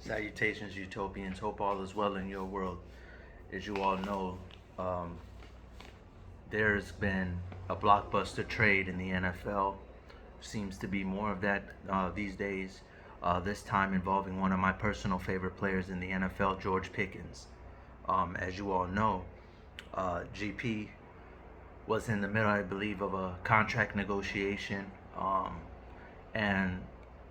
Salutations, utopians. Hope all is well in your world. As you all know, um, there's been a blockbuster trade in the NFL. Seems to be more of that these days. This time involving one of my personal favorite players in the NFL, George Pickens. As you all know, GP was in the middle, I believe, of a contract negotiation. And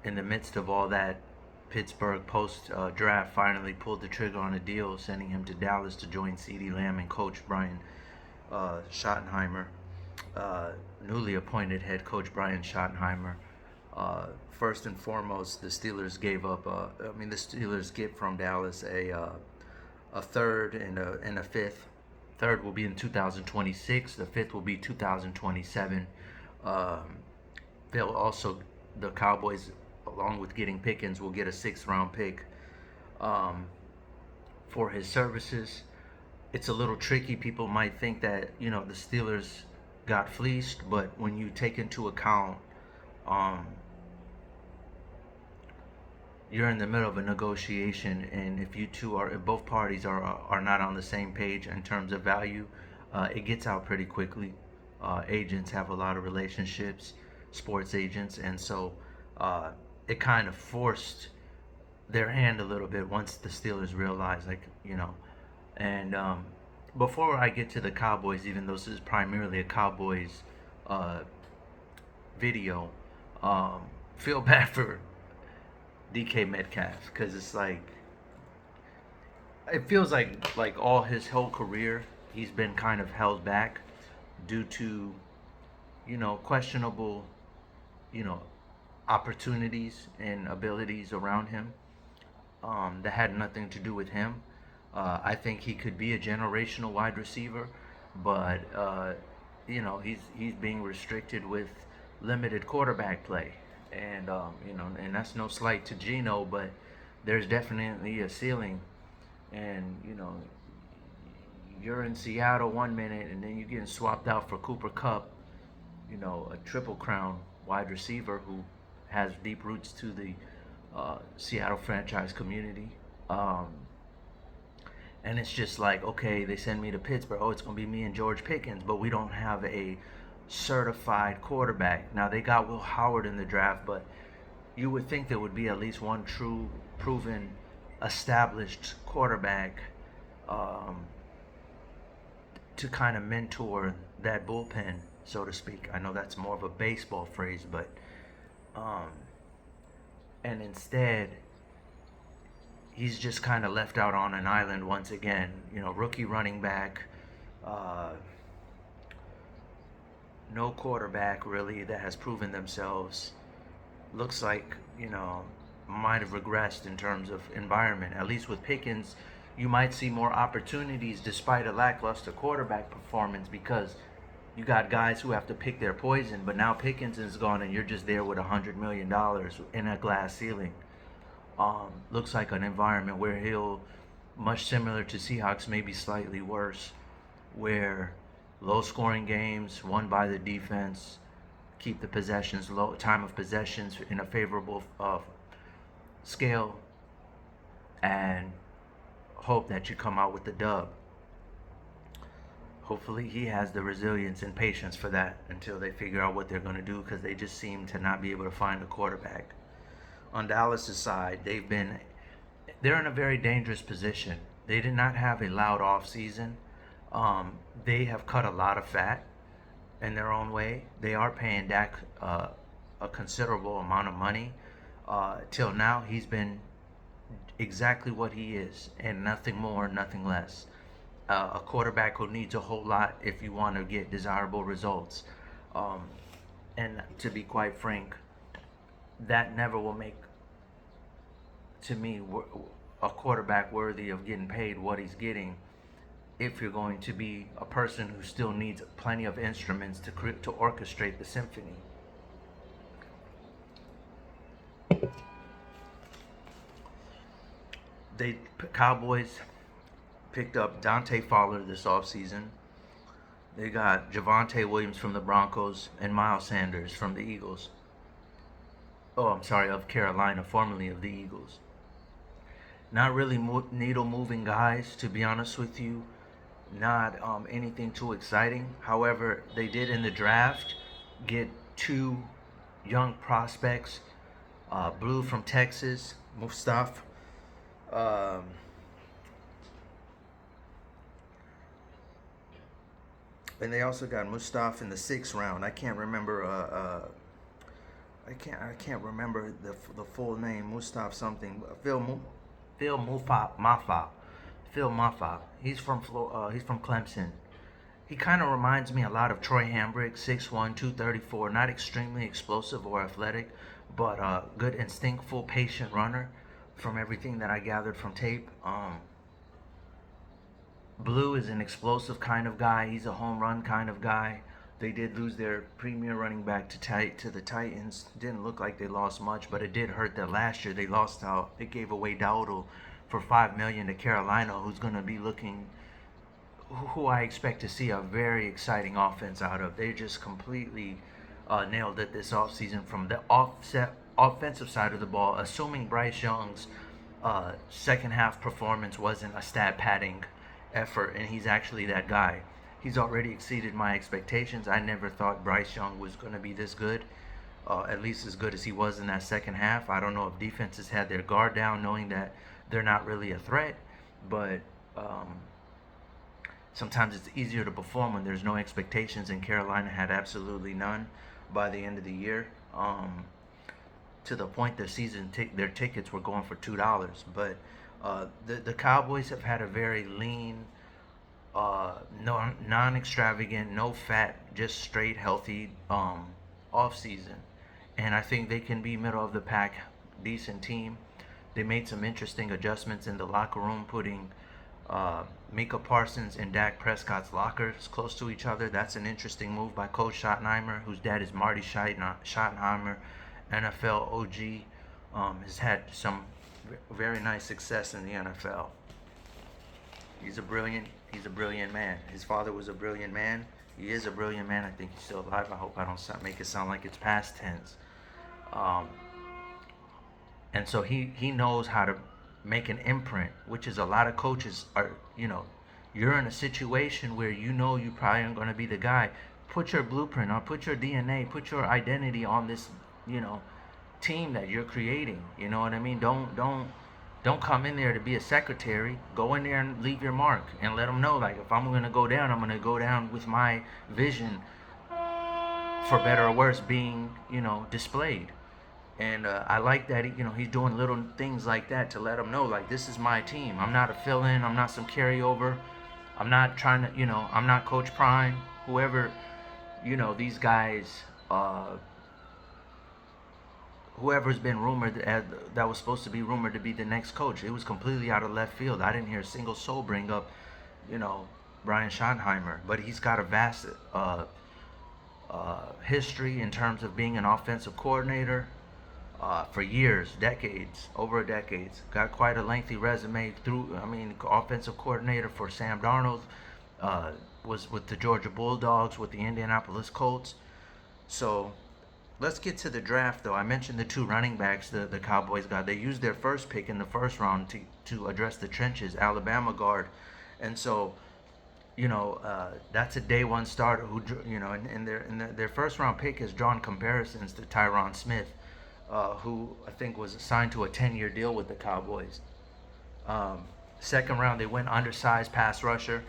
in the midst of all that, Pittsburgh post draft finally pulled the trigger on a deal, sending him to Dallas to join CeeDee Lamb and coach Brian Schottenheimer, newly appointed head coach Brian Schottenheimer. First and foremost, the Steelers gave up. The Steelers get from Dallas a third and a fifth. Third will be in 2026. The fifth will be 2027. Um, they'll also the Cowboys, along with getting Pickens, will get a sixth-round pick um, for his services. It's a little tricky. People might think that the Steelers got fleeced, but when you take into account um, you're in the middle of a negotiation, and if both parties are not on the same page in terms of value, it gets out pretty quickly. Agents have a lot of relationships, sports agents, and so it kind of forced their hand a little bit once the Steelers realized, and before I get to the Cowboys, even though this is primarily a Cowboys uh, video, feel bad for DK Metcalf, because it's like it feels like all his whole career he's been kind of held back due to questionable you know opportunities and abilities around him that had nothing to do with him. I think he could be a generational wide receiver, but he's being restricted with limited quarterback play, and and that's no slight to Geno, but there's definitely a ceiling, and you're in Seattle one minute, and then you're getting swapped out for Cooper Cup, a triple crown wide receiver who has deep roots to the Seattle franchise community. And it's just like, okay, they send me to Pittsburgh. Oh, it's going to be me and George Pickens, but we don't have a certified quarterback. Now, they got Will Howard in the draft, but you would think there would be at least one true, proven, established quarterback um, to kind of mentor that bullpen, so to speak. I know that's more of a baseball phrase, but um, and instead he's just kind of left out on an island once again. Rookie running back, uh, no quarterback really that has proven themselves. Looks like might have regressed in terms of environment. At least with Pickens, you might see more opportunities despite a lackluster quarterback performance, because you got guys who have to pick their poison. But now Pickens is gone, and you're just there with $100 million in a glass ceiling. Looks like an environment where he'll, much similar to Seahawks, maybe slightly worse, where low scoring games won by the defense, keep the possessions low, time of possessions in a favorable scale, and hope that you come out with the dub. Hopefully he has the resilience and patience for that until they figure out what they're going to do, because they just seem to not be able to find a quarterback. On Dallas' side, they're in a very dangerous position. They did not have a loud off season. They have cut a lot of fat in their own way. They are paying Dak a considerable amount of money. Till now, he's been exactly what he is, and nothing more, nothing less. A quarterback who needs a whole lot if you want to get desirable results. And to be quite frank, that never will make, to me, a quarterback worthy of getting paid what he's getting, if you're going to be a person who still needs plenty of instruments to orchestrate the symphony. The Cowboys picked up Dante Fowler this offseason. They got Javonte Williams from the Broncos and Miles Sanders from the Eagles. Oh, I'm sorry, of Carolina, formerly of the Eagles. Not really needle moving guys, to be honest with you. Not anything too exciting. However, they did in the draft get two young prospects. Blue from Texas, Mustaf. Um, and they also got Mustaf in the sixth round. I can't remember. I can't remember the full name. Mustaf something. Phil Mafa. Phil Mafa. He's from Clemson. He kind of reminds me a lot of Troy Hambrick, 6'1", 234. Not extremely explosive or athletic, but good instinctful, patient runner. From everything that I gathered from tape, Blue is an explosive kind of guy. He's a home run kind of guy. They did lose their premier running back to the Titans. Didn't look like they lost much, but it did hurt that last year they lost out. They gave away Dowdle for $5 million to Carolina, who's going to be looking, who I expect to see a very exciting offense out of. They just completely nailed it this offseason from the offensive side of the ball, assuming Bryce Young's second half performance wasn't a stat padding effort, and he's actually that guy. He's already exceeded my expectations. I never thought Bryce Young was going to be this good, at least as good as he was in that second half. I don't know if defenses had their guard down, knowing that they're not really a threat, but sometimes it's easier to perform when there's no expectations, and Carolina had absolutely none by the end of the year. To the point their tickets were going for $2. But the Cowboys have had a very lean, no non-extravagant, no fat, just straight healthy off season, and I think they can be middle of the pack, decent team. They made some interesting adjustments in the locker room, putting Micah Parsons and Dak Prescott's lockers close to each other. That's an interesting move by Coach Schottenheimer, whose dad is Marty Schottenheimer, NFL OG. Has had some very nice success in the NFL. He's a brilliant man. His father was a brilliant man. He is a brilliant man. I think he's still alive. I hope I don't make it sound like it's past tense. And so he knows how to make an imprint, which is a lot of coaches are, you're in a situation where you probably aren't going to be the guy. Put your blueprint on, put your DNA, put your identity on this, team that you're creating. You know what I mean? Don't come in there to be a secretary. Go in there and leave your mark, and let them know, like, if I'm going to go down, I'm going to go down with my vision, for better or worse, being, displayed. And I like that he's doing little things like that to let them know, like, this is my team. I'm not a fill-in. I'm not some carryover. I'm not trying to, I'm not Coach Prime. Whoever, these guys, whoever's been rumored that was supposed to be rumored to be the next coach, it was completely out of left field. I didn't hear a single soul bring up, Brian Schottenheimer. But he's got a vast history in terms of being an offensive coordinator. For years, decades, over a decade. Got quite a lengthy resume offensive coordinator for Sam Darnold, was with the Georgia Bulldogs, with the Indianapolis Colts. So let's get to the draft, though. I mentioned the two running backs the Cowboys got. They used their first pick in the first round to address the trenches, Alabama guard. And so, that's a day one starter who, and their first round pick has drawn comparisons to Tyron Smith, who I think was assigned to a 10-year deal with the Cowboys. Second round, they went undersized pass rusher,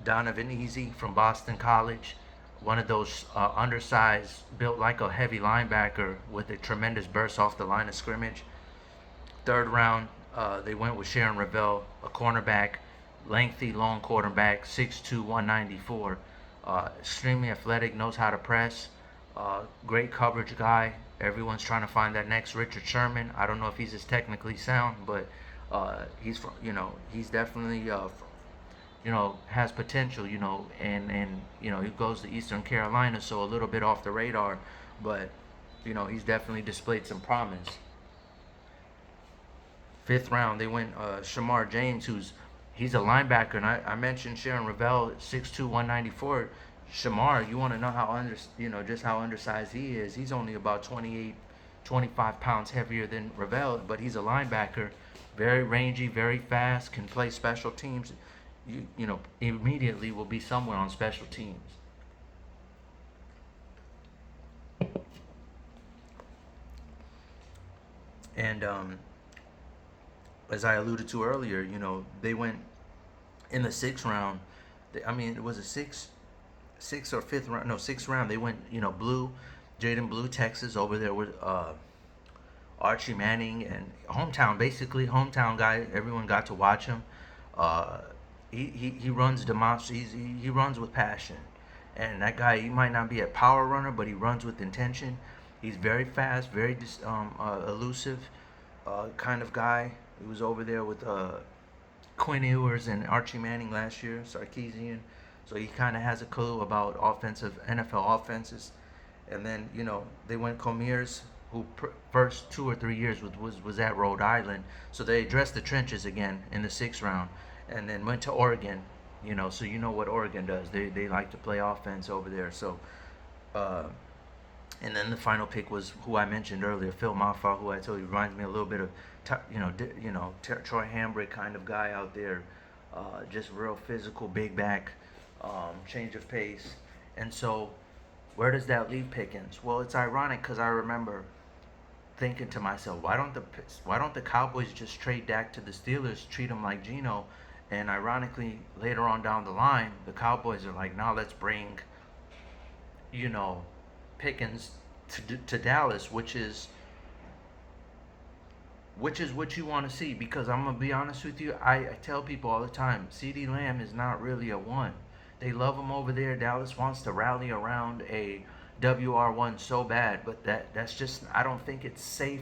Donovan Easy from Boston College, one of those undersized, built like a heavy linebacker with a tremendous burst off the line of scrimmage. Third round, they went with Sharon Revelle, a cornerback, lengthy, long quarterback, 6'2", 194, extremely athletic, knows how to press, great coverage guy. Everyone's trying to find that next Richard Sherman. I don't know if he's as technically sound, but he's from, he's definitely has potential, and he goes to Eastern Carolina, so a little bit off the radar, but he's definitely displayed some promise. Fifth round, they went Shamar James, he's a linebacker, and I mentioned Sharon Revelle, 6'2", 194. Shamar, you want to know just how undersized he is. He's only about 28, 25 pounds heavier than Revelle, but he's a linebacker, very rangy, very fast, can play special teams. Immediately will be somewhere on special teams. And as I alluded to earlier, they went in the sixth round. I mean, it was a sixth or fifth round. No, sixth round. They went, Blue, Jaden Blue, Texas, over there with Archie Manning, and basically hometown guy. Everyone got to watch him. Uh, he runs he runs with passion, and that guy, he might not be a power runner, but he runs with intention. He's very fast, very elusive, kind of guy. He was over there with Quinn Ewers and Archie Manning last year, Sarkisian. So he kind of has a clue about NFL offenses. And then, they went Comiers, who first 2 or 3 years was at Rhode Island. So they addressed the trenches again in the sixth round, and then went to Oregon. So you know what Oregon does. They like to play offense over there. So, and then the final pick was who I mentioned earlier, Phil Mafah, who I told you reminds me a little bit of, Troy Hambrick kind of guy out there, just real physical, big back, change of pace. And so, where does that leave Pickens? Well, it's ironic because I remember thinking to myself, why don't the Cowboys just trade Dak to the Steelers, treat him like Geno? And ironically, later on down the line, the Cowboys are like, now let's bring, you know, Pickens to Dallas, which is what you want to see. Because I'm gonna be honest with you, I tell people all the time, CeeDee Lamb is not really a one. They love him over there. Dallas wants to rally around a WR1 so bad, but that's just, I don't think it's safe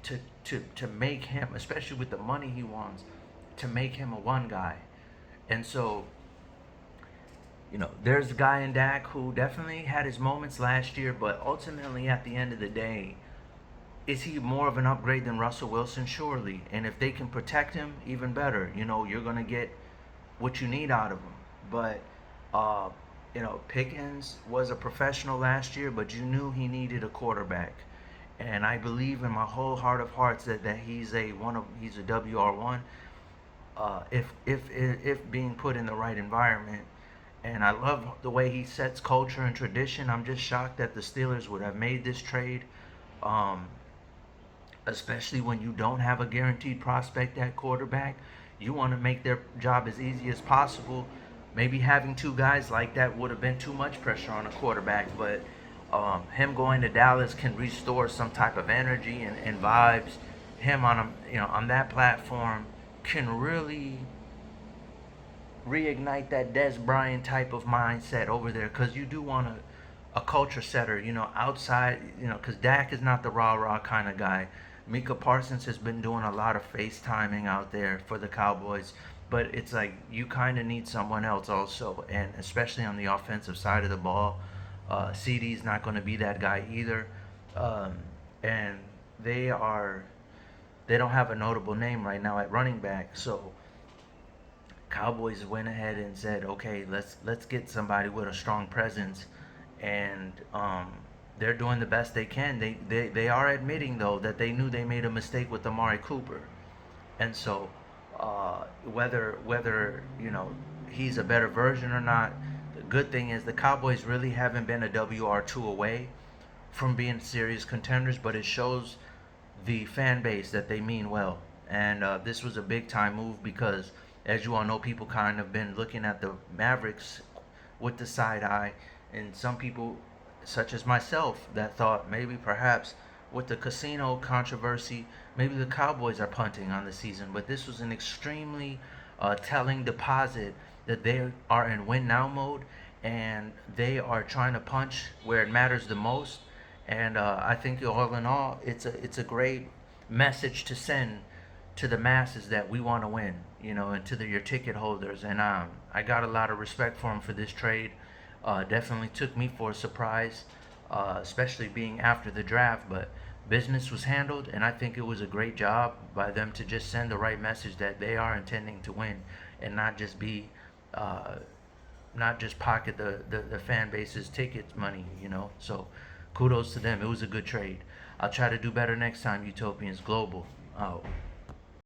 to make him, especially with the money he wants, to make him a one guy. And so, there's a guy in Dak who definitely had his moments last year, but ultimately at the end of the day, is he more of an upgrade than Russell Wilson? Surely. And if they can protect him, even better. You're going to get what you need out of him. But, Pickens was a professional last year, but you knew he needed a quarterback. And I believe in my whole heart of hearts that he's a WR1. If being put in the right environment. And I love the way he sets culture and tradition. I'm just shocked that the Steelers would have made this trade, especially when you don't have a guaranteed prospect at quarterback. You want to make their job as easy as possible. Maybe having two guys like that would have been too much pressure on a quarterback, but him going to Dallas can restore some type of energy and vibes. Him on that platform can really reignite that Des Bryant type of mindset over there, because you do want a culture setter, outside, because Dak is not the rah-rah kind of guy. Micah Parsons has been doing a lot of FaceTiming out there for the Cowboys, but it's like you kind of need someone else also, and especially on the offensive side of the ball. CD's not going to be that guy either, and they don't have a notable name right now at running back, so Cowboys went ahead and said, okay, let's get somebody with a strong presence, and they're doing the best they can. They are admitting though that they knew they made a mistake with Amari Cooper, and so whether he's a better version or not, the good thing is the Cowboys really haven't been a WR2 away from being serious contenders, but it shows the fan base that they mean well, and this was a big time move because, as you all know, people kind of been looking at the Mavericks with the side eye, and some people, such as myself, that thought maybe perhaps with the casino controversy, maybe the Cowboys are punting on the season. But this was an extremely telling deposit that they are in win now mode, and they are trying to punch where it matters the most. And I think all in all, it's a great message to send to the masses that we want to win, and to your ticket holders. And I got a lot of respect for him for this trade. Definitely took me for a surprise, especially being after the draft. But business was handled, and I think it was a great job by them to just send the right message that they are intending to win, and not just pocket the fan base's tickets money. So kudos to them. It was a good trade. I'll try to do better next time. Utopians Global out.